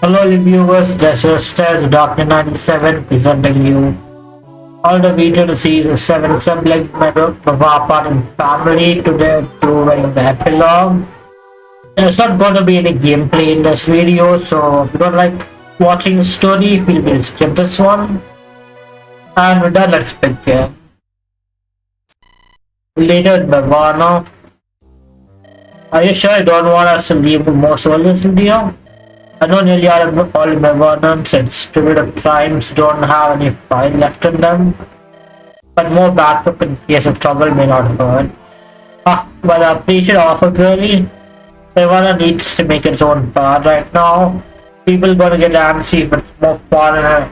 Hello viewers, this is Stairs Doctor 97 presenting you all the video to see the 7 siblings member of our part and family today doing the epilogue. There's not going to be any gameplay in this video, so if you don't like watching the story, feel free to skip this one. And with that, let's begin. Later in Nirvana. Are you sure you don't want us to leave more soldiers in here? I know nearly all my warnings and stupid crimes don't have any fire left in them, but more backup in case of trouble may not hurt. But I appreciate offer girly. Everyone needs to make its own part right now. People gonna get antsy if it's more fun,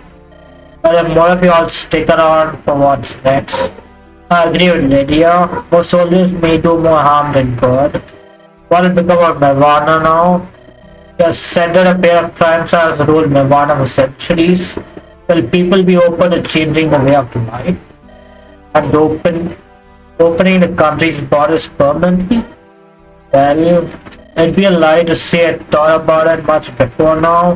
but if more of you all stick around for what's next. I agree with Lydia. More soldiers may do more harm than good. What will become of Nirvana now? Just centered a pair of crimes has ruled Nirvana for centuries. Will people be open to changing the way of life and opening the country's borders permanently? Well, it'd be a lie to say I thought about it much before now.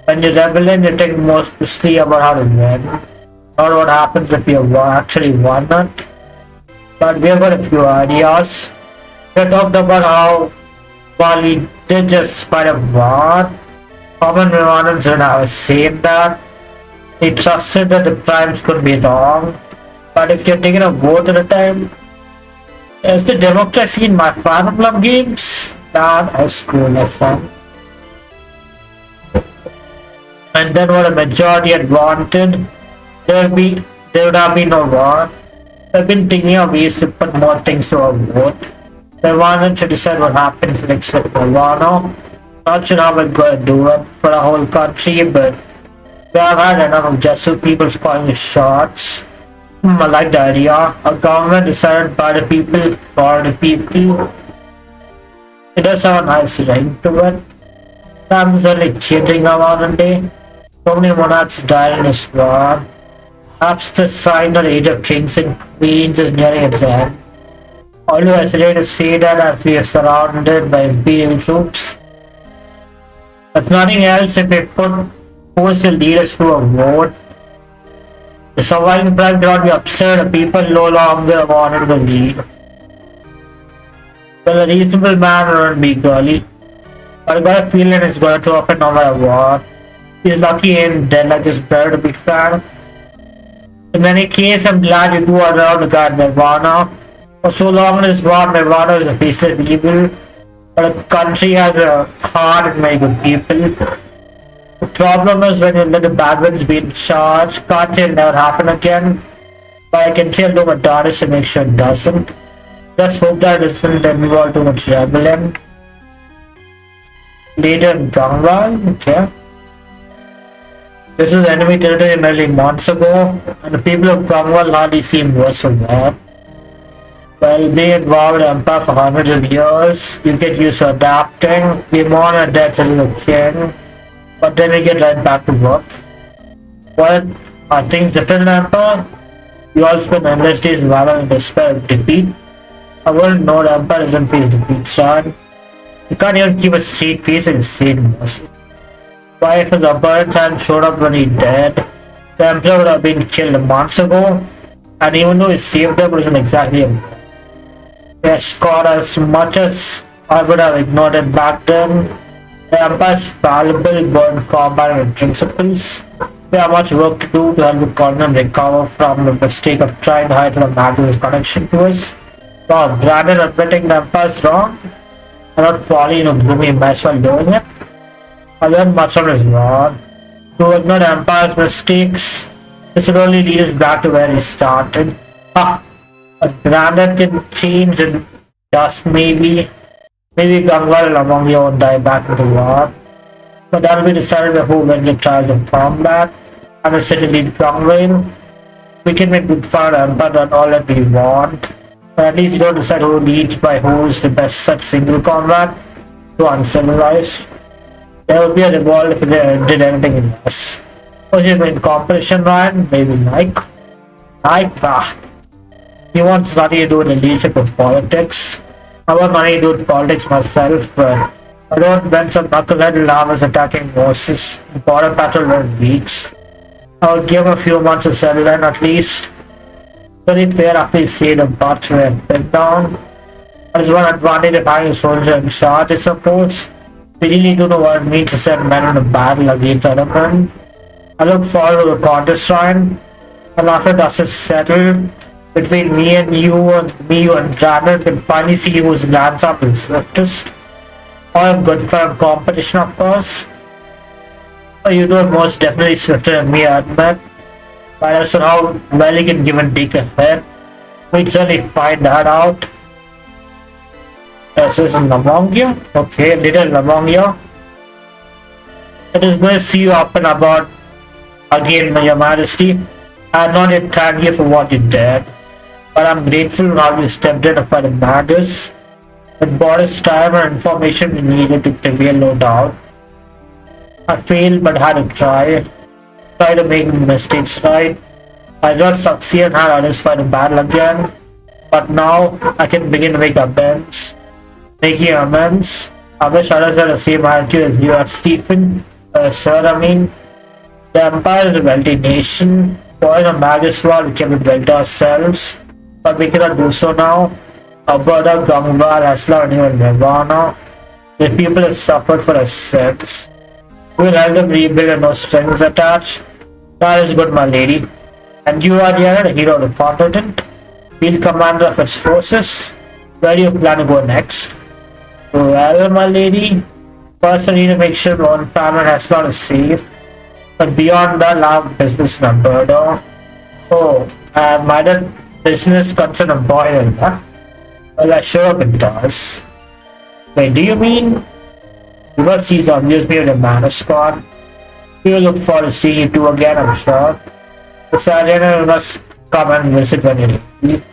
When you rebellion, you think mostly about how to win, not what happens if you actually won it. But we've got a few ideas. We talked about how while we did just fight a war, common Rwandans didn't have a say in that. They trusted that the crimes could be wrong. But if you're taking a vote at a time, is the democracy in my Fire Emblem games? Not as cool as fun. And then what a majority had wanted, there would have been no war. I've been thinking of ways to put more things to a vote. Nirvana should decide what happens next with Nirvana. Not sure how we're going to do it for the whole country, but we have had enough of just two people calling the shots. I like the idea. A government decided by the people for the people. It does have a nice ring to it. Times are like changing now modern day. So many monarchs died in this war. Perhaps the sign of the age of kings and queens is nearing its end. Although I hesitate to say that as we are surrounded by imperial troops. If nothing else, if we force the leaders to a vote, the surviving pride cannot be upset, the people no longer wanted to lead. Well, a reasonable man wouldn't be girly, but I got a feeling it's going to happen no matter what. He's lucky he ain't dead like his brother, to be frank. In any case, I'm glad you two are around to guard Nirvana. For so long in this war, Nirvana is a faceless evil, but the country has a heart and many good people. The problem is when you let the bad ones be in charge, can't say it'll never happen again, but I can say I'll do my darndest to make sure it doesn't. Just hope that it doesn't involve too much rebellion. Later in Gangwal, okay. This is enemy territory nearly months ago, and the people of Gangwal hardly seem worse for that. Well, being involved in Empire for hundreds of years, you get used to adapting. We mourn our deaths as a king, but then we get right back to work. What are things different in Empire? We all spend endless days wallowing in despair of defeat. I wouldn't know the Empire doesn't face defeat, son. You can't even keep a straight face and insane mercy. Why if his opponent hadn't showed up when he died, the Emperor would have been killed months ago, and even though he saved them, it wasn't exactly a they scored as much as I would have ignored it back then. The Empire's fallible burn combat and principles. We have much work to do to help the colonel recover from the mistake of trying to hide the Magnus' connection to us. Wow, granted admitting the Empire's wrong, and not falling in a gloomy mess while doing it. I learned much from his war. To ignore the Empire's mistakes, this would only lead us back to where he started. A granite can change and dust maybe. Maybe Gangwal among you won't die back into war. But that'll be decided by who wins the trials of combat. And the city lead Gangwal. We can make good fun Empire on all that we want. But at least you don't decide who leads by who is the best such single combat. To uncivilized. There would be a reward if they did anything less. Was you in competition, Ryan? Maybe Mike? He wants nothing to do with the leadership of politics. I want nothing to do with politics myself, but Alone when some knucklehead llamas attacking horses, the border patrol were weeks. I would give him a few months to settle in at least. Very fair after he see the butts were pinned down. That is one advantage of having a soldier in charge, I suppose. We really do know what it means to send men on a battle against other men. I look forward to the contest, Ryan. And after dust is settled, between me and you and Janet can finally see whose lands up is swiftest. All good for a competition, of course. But you know most definitely swifter than me, I admit. But as to how well you can give and take a hit, we'd certainly find that out. This is Lamongia. Okay, little Lamongia. It is good to see you up and about again, Your Majesty. I have not yet thanked you for what you did, but I'm grateful how you stepped in to fight the matters. It bought us time and information we needed to prevail, no doubt. I failed but had to try. Try to make mistakes right. I did not succeed and had others fight the battle again. But now I can begin to make amends. Making amends. I wish others had the same attitude as you are, Stephen. Sir, I mean. The Empire is a wealthy nation. Boys and Magiswal, we kept it well to ourselves. But we cannot do so now. Our brother Gangval has learned even Nirvana. The people have suffered for our sins. We will help them rebuild and no strings attached. That is good, my lady. And you are here, the hero of the continent. Field commander of its forces. Where do you plan to go next? Well, my lady, first I need to make sure my own family has not is safe. But beyond that, I have business in Alberta. Oh, might that business concern a boy, huh? Well, I sure hope it does. Wait, do you mean? River sees obvious me with a mana squad. We will look forward to seeing you two again, I'm sure. The Sergeant must come and visit when you leave.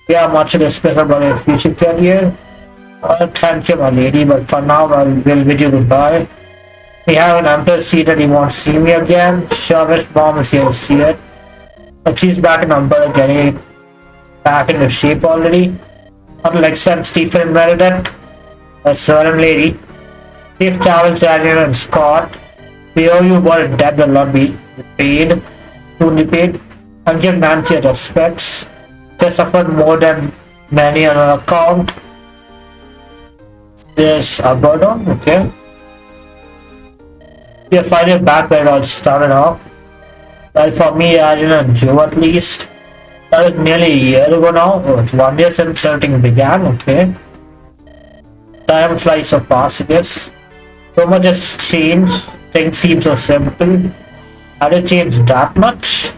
We have much to discuss about your future career. Thank you, my lady, but for now, we'll bid you goodbye. We have an empress seated, he won't see me again. Sure, mom is here to see it. But she's back in Alberta, getting back into shape already. Until next time, Stephen and Meredith, a certain lady. Safe travels, Daniel and Scott. We owe you what a debt will not be paid, soon be paid. And give Nancy her respects. They suffered more than many on her account. There's Alberta, okay. We are finally back where it all started off. Well, for me, Arjun and Joe at least. That was nearly a year ago now. Oh, it's 1 year since everything began, okay. Time flies so fast, I guess. So much has changed. Things seem so simple. Had it changed that much?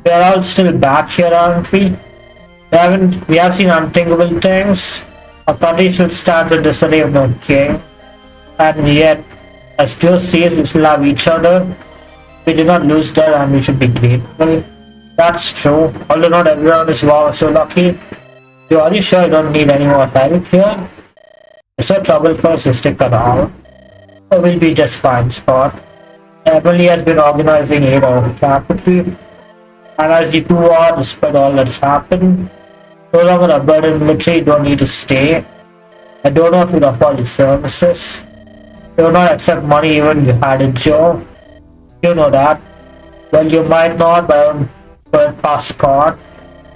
We are all still back here, aren't we? We have seen unthinkable things. Our country still stands in disarray of no king. And yet, as Joe says, we still have each other. We did not lose that and we should be grateful. That's true. Although not everyone is so lucky. So are you sure you don't need any more help here? It's no trouble for us to stick around. So we'll be just fine, Scott. Emily has been organizing aid out of capital. And as you two are, despite all that's happened, no longer a burden military, you don't need to stay. I don't know if you'd afford the services. You will not accept money even if you had it, Joe. You know that. Well, you might not, but past Scott.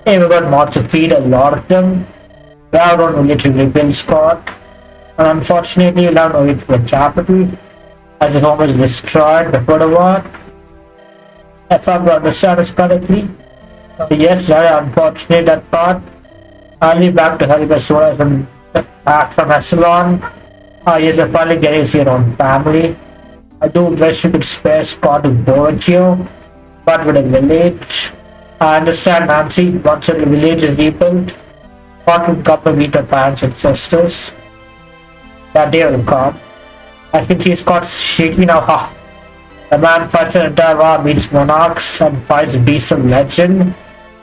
Hey, we got mods to feed, a lot of them. We have no military rebuild, Scott. And unfortunately, we'll have no way to the capital, as his home is destroyed before the war. If I understand this correctly. Yes, very unfortunate that part. I'll be back to help as soon as I'm back from Echelon. Yes, you're finally getting to see your own family. I do wish you could spare Scott to go with you, but with a village. I understand, Nancy, once the village is rebuilt, Scott will come to meet her parents and sisters. That day will come. I can see Scott shaking now. Ha! The man fights an entire war, meets monarchs, and fights beasts of legend,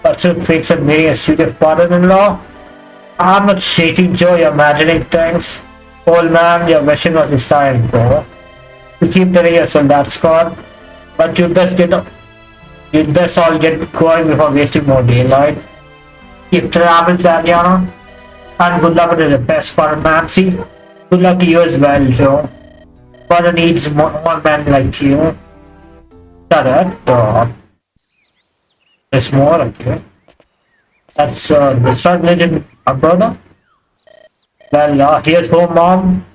but still fakes on marrying a stupid father-in-law. I'm not shaking, Joe, you're imagining things. Old man, your vision was starting to go. You keep telling yourself that, Scott, but you'd best all get going before wasting more daylight. Keep travels, Ariana, and good luck with the best part of Nancy. Good luck to you as well, Joe. Father needs more men like you. Correct. There's more, okay. That's the sun legend Alberta. Well, here's home, Mom.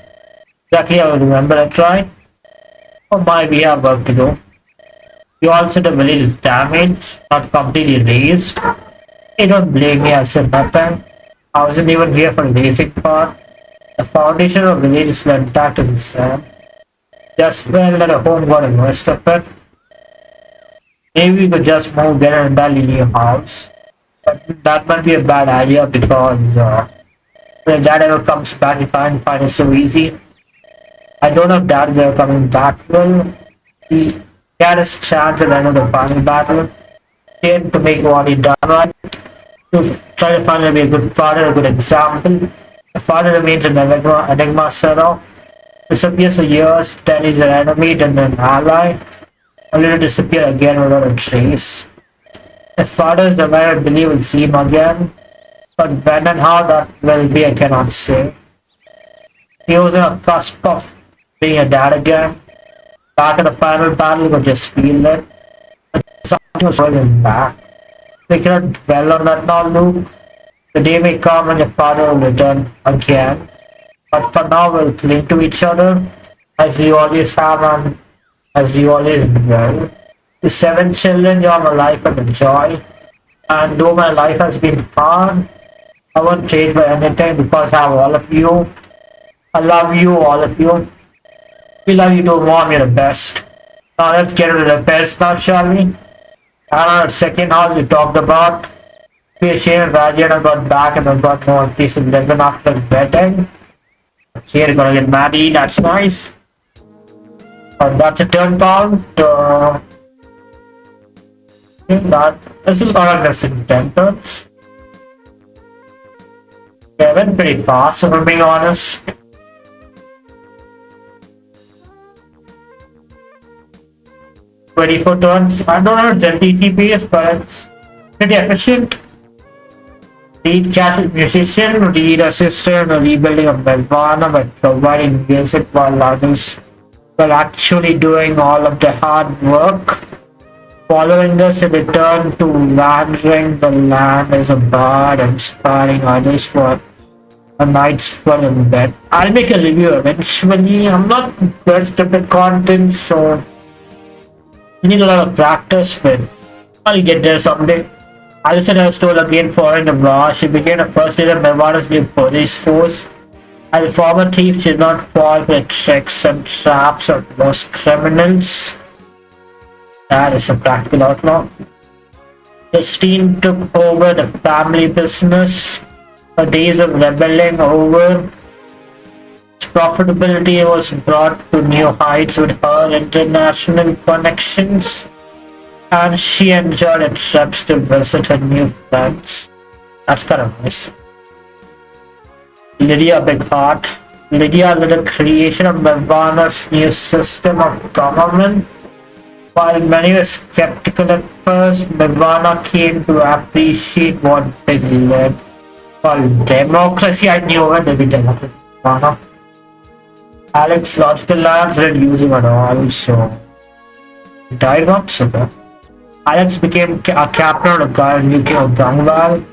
Exactly, I will remember it, right? Oh my, we have work to do. You also the village is damaged, not completely razed. You don't blame me, I said nothing. I wasn't even here for the basic part. The foundation of the village is intact as the same. Just well that a home got the rest of it. Maybe we could just move there and entirely new house. But that might be a bad idea because when dad ever comes back, he can't find it so easy. I don't know if dad is ever coming back. Well, he had his chance at the end of the final battle. He had to make what he done right. To try to find a good father, a good example. The father remains an enigma setter. Disappears for years, then he's an enemy, then an ally. Only to disappear again without a trace. If father is aware, I believe we'll see him again. But when and how that will be, I cannot say. He was on a cusp of being a dad again. Back in the final battle, you could just feel it. Something was holding back. We cannot dwell on that now, Luke. The day may come when your father will return again. But for now, we'll cling to each other, as you always have and as you always will. The 7 children, you are my life and a joy. And though my life has been hard, I won't change by anything because I have all of you. I love you, all of you. We love you too, Mom, you're the best. Now let's get rid of the best now, shall we? I don't know, second house we talked about. We ashamed Rajan got back and I got more peace and living after the wedding. Here we're gonna get Maddie, that's nice. That's a turn count. This is not a missing templates. Yeah, went pretty fast if I'm being honest. "24 turns. I don't know if it's NTCPs, but it's pretty efficient. Lead cast musician, lead assistant, or rebuilding of Nirvana by providing music while others were actually doing all of the hard work. Following this, in return to wandering the land as a bard, inspiring others for a night's fun in bed. I'll make a review eventually. I'm not best at the content, so you need a lot of practice, but I'll get there someday. Alison has told again following the war. She became the first leader of Nirvana's new police force. As a former thief, she did not fall for the tricks and traps of most criminals. That is a practical outlaw. Christine took over the family business. Her days of rebelling over. Its profitability was brought to new heights with her international connections, and she enjoyed its trips to visit her new friends. That's kind of nice. Lydia Big Heart. Lydia led the creation of Nirvana's new system of government. While many were skeptical at first, Nirvana came to appreciate what Big led. Called democracy, I knew it would be democracy. Nirvana. Alex logical labs didn't use him at all, so he died not so bad. Alex became a captain of the Guard UK of Gangwal.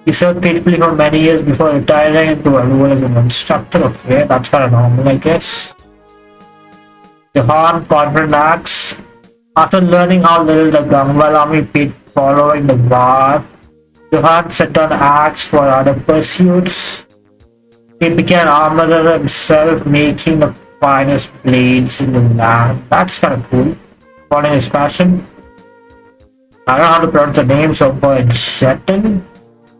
He served faithfully for many years before retiring into a role as an instructor. Okay, that's kind of normal, I guess. Johan Confident Axe. After learning how little the Gangwal army paid following the war, Johan set on axe for other pursuits. He became an armorer himself, making the finest blades in the land. That's kind of cool. Following his passion. I don't know how to pronounce the name, so for Jettel.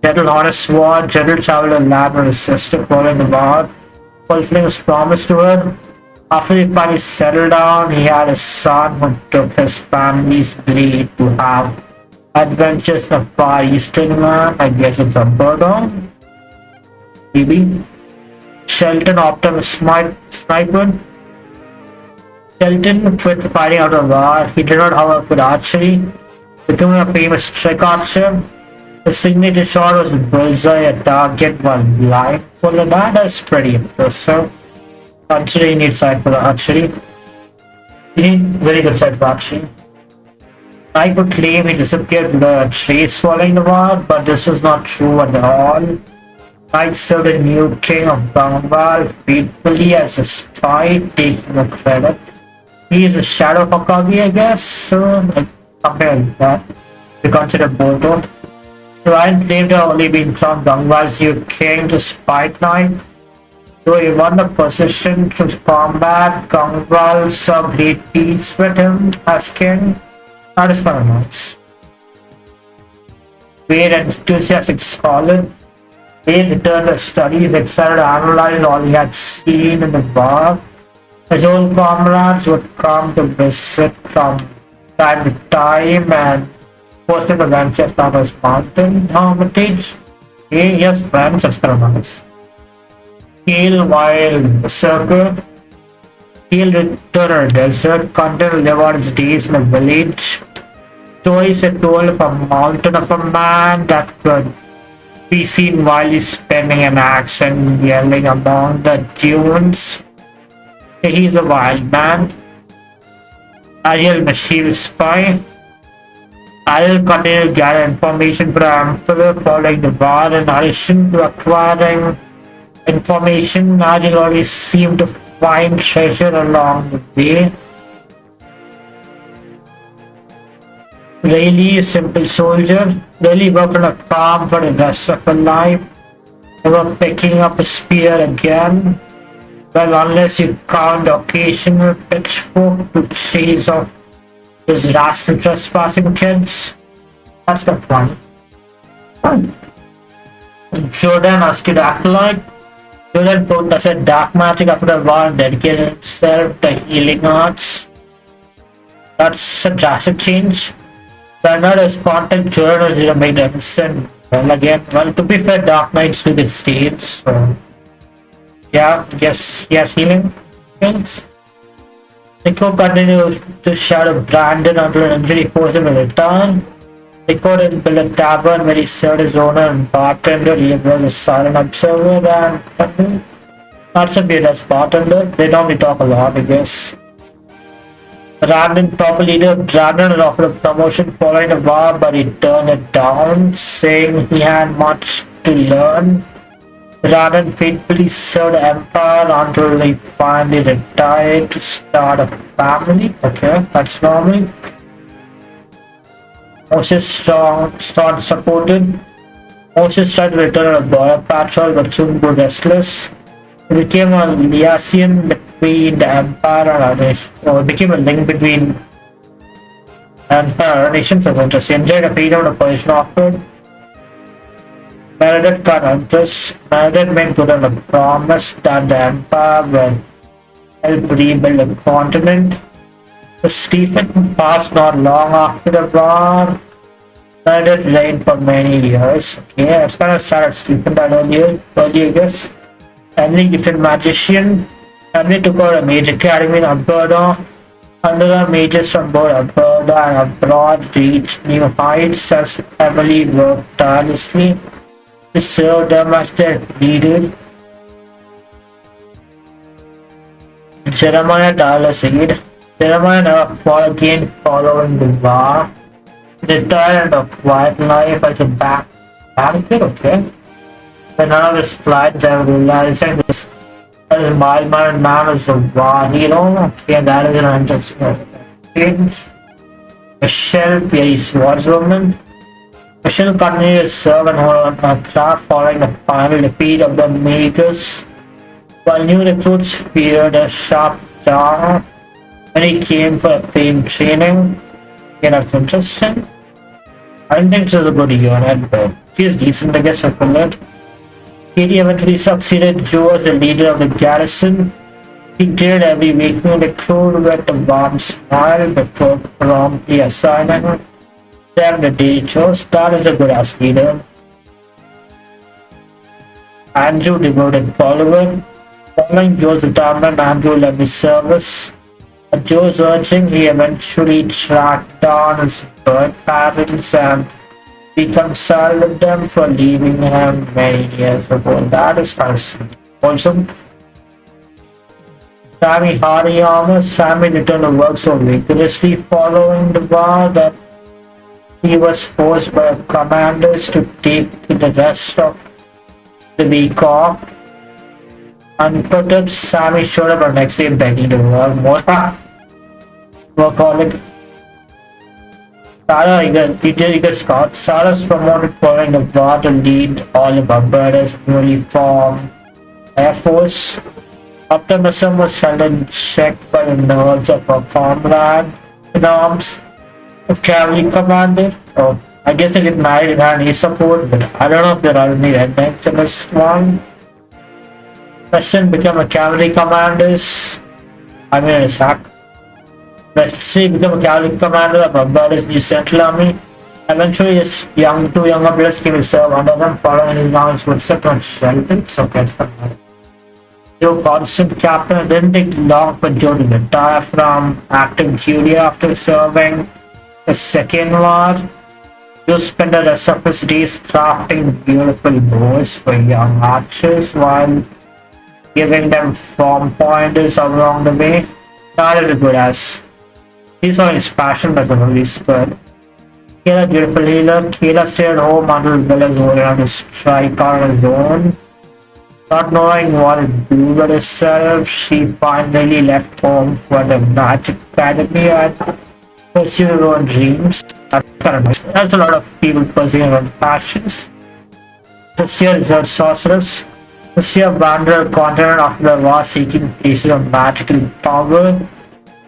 Jettel Honest Sword. Jettel traveled to land with his sister following the war, fulfilling his promise to her. After he finally settled down, he had a son who took his family's blade to have adventures in the Far Eastern land. I guess it's Alberta. Maybe. Shelton Optimus Sniper. Shelton quit fighting out of war. He did not, however, quit archery, becoming a famous trick archer. His signature shot was a bullseye, a target while blindfolded. That is pretty impressive. Archery needs side for the archery. He need very good side for archery. I could claim he disappeared with the trace following the war, but this is not true at all. Knight served a new king of Gangwal faithfully as a spy, taking the credit. He is a shadow of Hokage, I guess, so like something like that. We consider both. Ryan claimed to have only been from Gangwal's new king to spy knight. Though he won the position through combat, Gangwal saw great peace with him as king. That is kind of nice. Wade, an enthusiastic scholar, Wade returned to studies, excited to analyze all he had seen in the war. His old comrades would come to visit from time to time and post him adventures from his mountain hermitage. He has friends, that's kind of nice. Heal while circle. He'll return to a desert, continue to live out his days in a village. Stories are told of a mountain of a man that could be seen while he's spinning an axe and yelling among the dunes. He's a wild man. Ariel mischievous spy. Ariel continued to gather information from the Emperor following the war. In addition to acquiring information, Ariel always seemed to find treasure along the way. Rayleigh, a simple soldier, Rayleigh worked on a farm for the rest of her life, never picking up a spear again. Well, unless you count the occasional pitchfork to chase off those rascal trespassing kids. That's the fun. Jordan asked you to Epilogue. Jordan put aside dark magic after the war and dedicated himself to healing arts. That's a drastic change. Bernard has contact Jordan as he made medicine. Well, again, well, to be fair, Dark Knights do the stage, so yeah, yes, he has healing skills. Nico continues to shadow Brandon until an injury forced him to return. Nico didn't build a tavern where he served his owner and bartender. He was a silent observer and not so good as bartender. They normally talk a lot, I guess. Brandon, top leader, Brandon had offered a promotion following the war, but he turned it down, saying he had much to learn. Brandon faithfully served the Empire until he finally retired to start a family. Okay, that's normal. Moses Strong supported. Moses tried to return on a border patrol, but soon grew restless. It became a liaison between the Empire and our nation. It became a link between Empire and our nations. That's interesting. Enjoyed the freedom of the position offered. Meredith got interest. Meredith made good on the promise that the Empire would help rebuild the continent. So Stephen passed not long after the war. Meredith reigned for many years. Okay, it's kind of sad that Stephen died earlier, I guess. Emily gifted magician. Emily took over a major academy in Alberta. Under her mages from both Alberta and abroad reached new heights as Emily worked tirelessly to serve them as their leader. Jeremiah Tyler said, Jeremiah never fought again following the war. Retired a quiet life as a banker, okay? When none of his flights ever realizing this as mild-mannered man is a war hero, okay, that is an interesting change. Michelle, Perry swordswoman. Michelle continued to serve and hold on craft following the final defeat of the Makers, while new recruits feared a sharp jaw when he came for famed training. Okay, that's interesting. I don't think this is a good unit, but she's decent, I guess, for it. Katie eventually succeeded Joe as the leader of the garrison. He cleared every weakling recruit with a warm smile before promptly assigning them the daily chores. That is a good ass leader. Andrew, devoted follower. Following Joe's retirement, Andrew left his service. At Joe's urging, he eventually tracked down his birth parents and reconciled with them for leaving him many years ago. That is nice. Also, Sammy Hariyama, Sammy returned to work so vigorously following the war that he was forced by commanders to take the rest of the week off. Unperturbed, Sammy showed up the next day begging to work more. Workaholic. Peter Scott. Sarah's promoted following the war to lead all of Alberta's newly formed Air Force. Optimism was held in check by the nerves of her comrade in arms, a cavalry commander. Oh, I guess they get married and had any support, but I don't know if there are any rednecks in this one. Preston became a cavalry commander. I mean, it's hack. Preston became a cavalry commander of Alberta's new Central Army. Eventually, his two younger brothers came to serve under them, following his knowledge footsteps on Shelton. So, that's fine. Joe constant captain. It didn't take long for Joe to retire from active duty after serving the Second War. Joe spent the rest of his days crafting beautiful bows for young archers while giving them form pointers along the way. Not as good as. He saw his passion but only good. Kayla, beautiful healer. Kayla stayed home until Willis were on his strike on his own. Not knowing what to do with herself, she finally left home for the Magic Academy and pursued her own dreams. That's kind of nice. There's a lot of people pursuing their own passions. Cristia is a sorceress. Cristia wandered the continent after the war seeking places of magical power.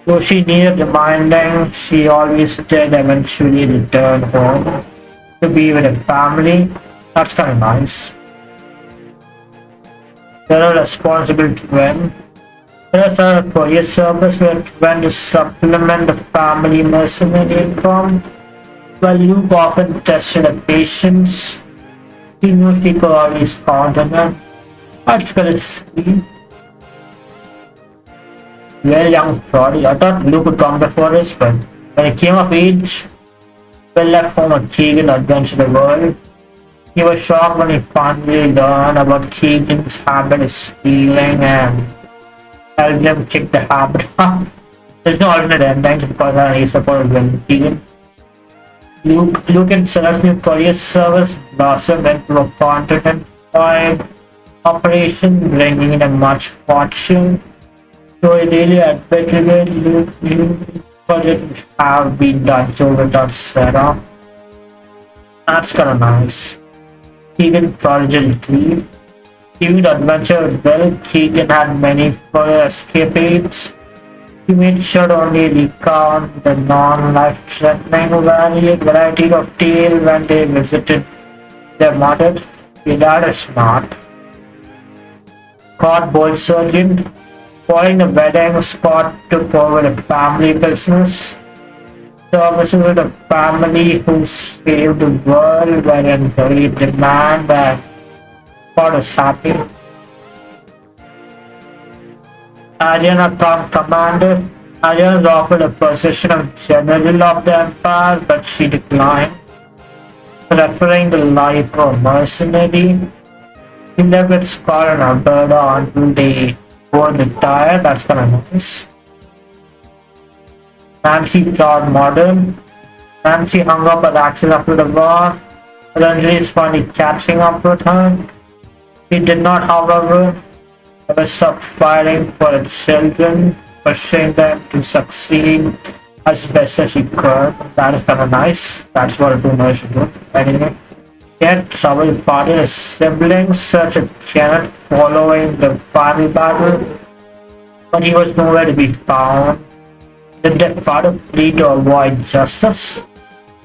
Though she needed reminding, she always did eventually return home to be with her family. That's kind of nice. There are responsible twin. There is a courier service where twin to supplement the family mercenary income. While Luke often tested her patience, she knew she could always count on her. That's good as sweet. Well, young Prodigy. I thought Luke would come before this, but when he came of age, Will left home with Keegan to adventure the world. He was shocked when he finally learned about Keegan's habit of stealing and helped him kick the habit up. There's no alternate ending because I need support with Keegan. Luke and Sarah's new courier service blossomed into a continent-wide operation, bringing in much fortune. So it really admitted Luke project have been done so without Sarah. That's kinda nice. Keegan Prodigal Cleve. Keegan adventure with Will. Keegan had many further escapades. He made sure to only recount the non-life-threatening variety of tales when they visited their mother. Your dad is smart. Scott Bolt Surgeon. Following the wedding, Scott took over the family business. Services with a family who saved the world were in great demand and Scott is happy. Ariana Commander. Ariana was offered a position of General of the Empire, but she declined, preferring the life of a mercenary. He lived with Scott and Alberta until they both retired. That's kinda nice. Nancy Todd Modern. Nancy hung up at Axel after the war. Eventually is finally catching up with her. He did not, however, ever stop fighting for the children, pushing them to succeed as best as he could. That is kinda nice. That's what a boomer should do. Anyway. Yet trouble parted his siblings such as Kenneth following the final battle, but he was nowhere to be found. Did their father flee to avoid justice?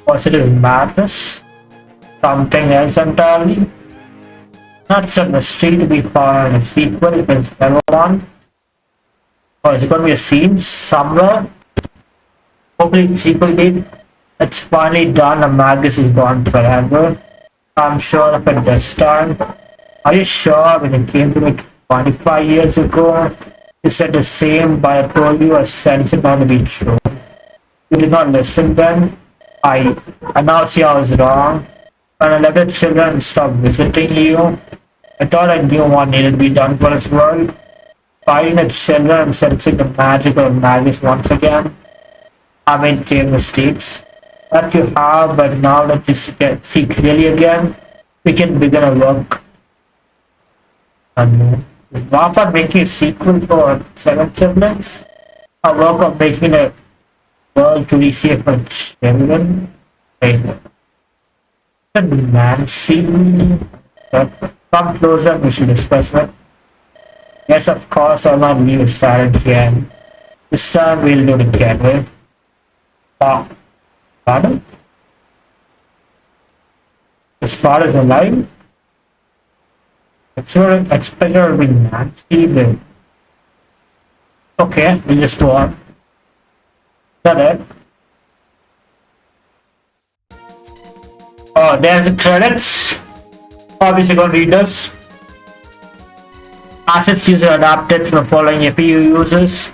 Was it his madness? Something else entirely? That's a mystery to be found in a sequel if there's ever one. Or is it going to be a scene somewhere? Hopefully the sequel date. It's finally done, the Magus is gone forever. I'm sure of it this time. Are you sure when it came to me 25 years ago? You said the same, but I told you I sensed it not to be true. You did not listen then. I now see I was wrong. When I let the children stop visiting you, I thought I knew what needed to be done for this world. fighting its children and sensing the magic of madness once again. I made grave mistakes. But you have, but now that you see clearly again, we can begin a work. And work on making a sequel for Seven Siblings. A work on making a world to receive for children. Nancy, come closer, we should discuss it. Yes, of course, I'll not leave it silent again. This time we'll do it again, right? Pardon? His father is alive? It's your expected to be Nancy, but... Okay, we'll just go on. Is that it? Oh, there's the credits. Obviously, gonna read this. Assets user adapted from the following APU users.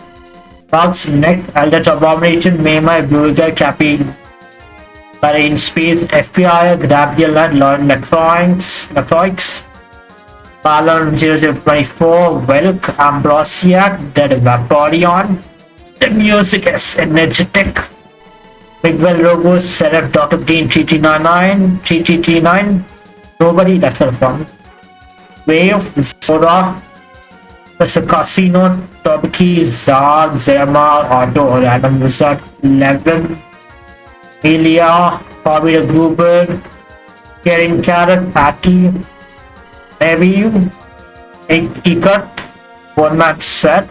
Bugs, Neck, Eldritch Abomination, Mema, Blue Guy, Cappy, Marine Space, FBI, Gabriel Line, Lauren Necroix, Balon 0024, Welk, Ambrosiac, Dead Vaporion. The music is energetic. Miguel Rogos, Seraph, Dr. Dean 3339, Nobody, that's kind of fun. Wave, Zora, Mr. Casino, Tobiki, Zard, Zerma, Otto, Random Wizard, Levin, Elia, Bobby the Goober, Karen Carrot, Patty, Navy, Ikat, One Man Set,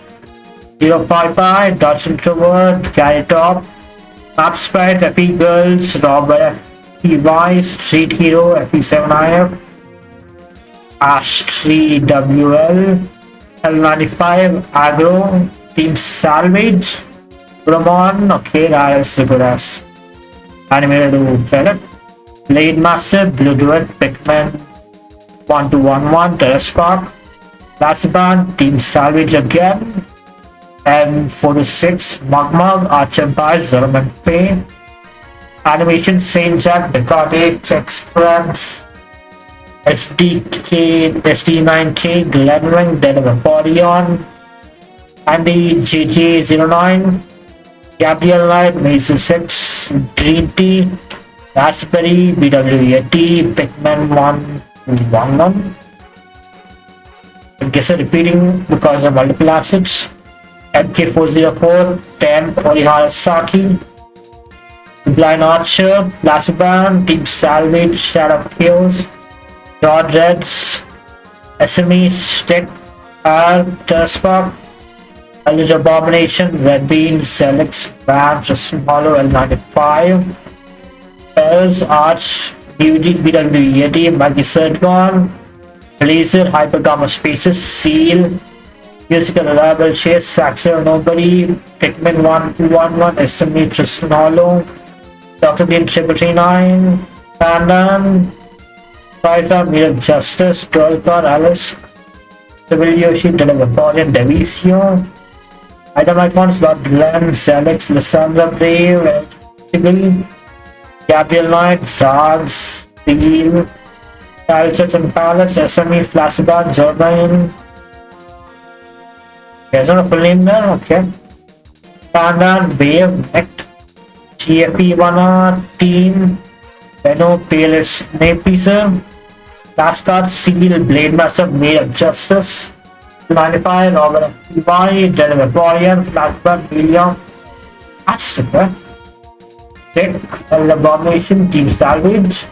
055, Dodge Introvert, Carry Top, Map Sprite, FE Girls, Robert, FE Vice, Street Hero, FE7IF, Ash 3WL, L95, Agro, Team Salvage, Ramon, okay, that is a good ass. Animated to credit. Blade Master, Blue Duet, Pikmin, 1211, Terraspark, Lassiban, Team Salvage again, M46, Mugmug, Archempire, Zerman Pay, Animation, Saint Jack, Decote, Express, SD9K, Glenring, Dead of Emporion, Andy JJ09, Gabriel Knight, Mason 6, Green Tea, Raspberry, BW80, Pikmin 111. I guess I'm repeating because of multiple assets. MK404, 10, Orihara Saki, Blind Archer, Lassiban, Team Salvage, Shadow of Chaos, Rod Reds, SME, Stick, R, Terspark, Eldritch Abomination, Red Bean, Zelix, Bam, Justin Hollow, L95, Bells, Arch, BW Yeti, Maggie Surgeon, Blazer, Hyper Gamma Spaces, Seal, Musical Reliable Chase, Saxer Nobody, Pikmin 1211, SME, Tristan Hollow, Dr. Bean 339, Pandan, Pfizer, Mirror Justice, Trollcar, Alice, Civil Yoshi, Delevaporian, Devisio, Item Icons, Lord Glenn, Zelix, Lysandra Brave, Civil, Gabriel Knight, Zards, Steel, Palchets and Pallets, SME, Flashback, Jordan. There's not a full name there, okay. Pandan, Wave, Necked, GFE1R, Team, Benno, Palis, Napeacer, Last card, Seal, Blade Master, Made of Justice, 95, Robert Levi, Dead of Emporion, Flashback, William, Astrid, Dick, Abomination, Team Salvage,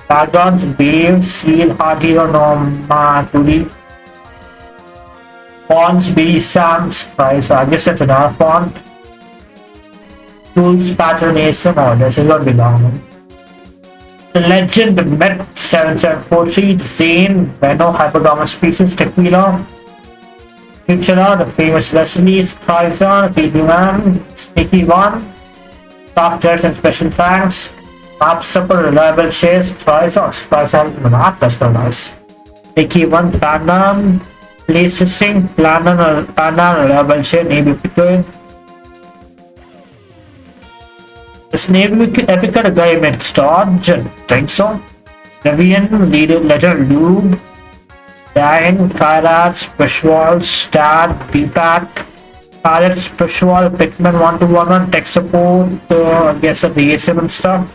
Dragons, Wave, Seal, Hard Hero, Norma, Turi, Fonts, B, Sam's, Price, I guess that's another font. Tools, Patternation, oh, this is going to be long. The Legend, Met 7743, Zane, Venom, Hypergamma Species, Tequila, Futura, the famous Leslie's, Kryza, Pigman, Sneaky One, Dark Jets and Special Tanks, Map Super, Reliable Chase, Kryza, Kryza, map, that's so nice. Sneaky One, Pandan, Place Sing, Pandan, Reliable Chase, Navy Pickle. This Navy Epic guy made Storage, think so. Devian, Leader, Legend, Lube, Giant, Kyrats, Bushwall, Stat, BPAC, Pirates, Bushwall, Pikmin 1 tech support, I guess the ASM and stuff.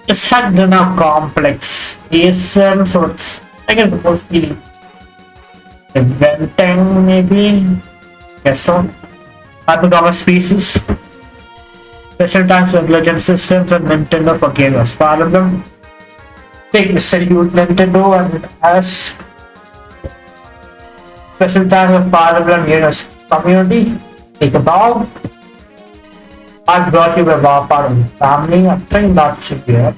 It's had enough complex ASM, so it's, I guess, mostly eventing, maybe? Guess so. Hypercomic species. Special times with Legend Systems and Nintendo for gamers. Fire Emblem. Big salute Nintendo and us. Special time with Fire Emblem Units community. Take a bow. I brought you a wow part of the family. I think that should be it.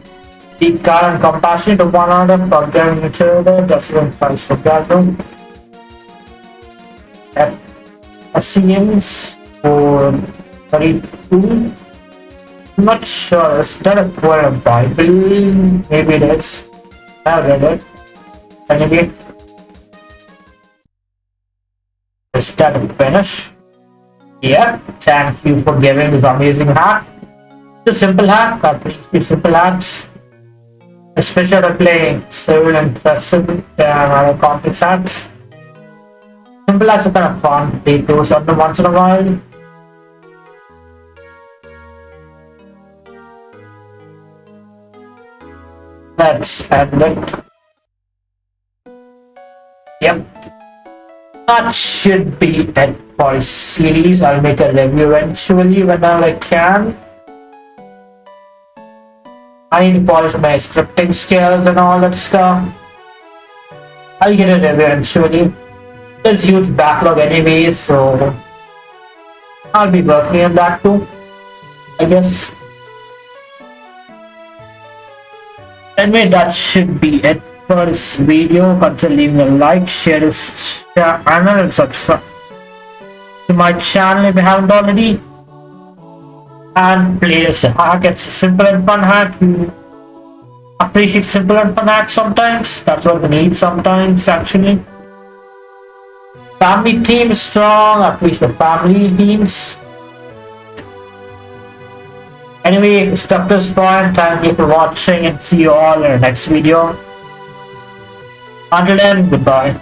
Be kind and compassionate to one another, forgiving each other, just when Christ forgot them. Assyrians for 32. I'm not sure. Is that a poem Bible? Maybe it is. I read it. Anyway, is that a finish? Yeah. Thank you for giving this amazing hack. It's a simple hack. I appreciate simple hacks. Especially to play civil and present and other complex hacks. Simple hacks are kind of fun to take those on once in a while. Let's end it. Yep. That should be it for this series. I'll make a review eventually whenever I can. I need to polish my scripting skills and all that stuff. I'll get a review eventually. There's huge backlog anyways, so I'll be working on that too, I guess. Anyway, that should be it for this video. Consider leaving a like, share this channel, and subscribe to my channel if you haven't already. And play this hack. It's a simple and fun hack. You appreciate simple and fun hacks sometimes. That's what we need sometimes, actually. Family team is strong. I appreciate the family teams. Anyway, stuck to this point. Thank you for watching and see you all in the next video. Until then, goodbye.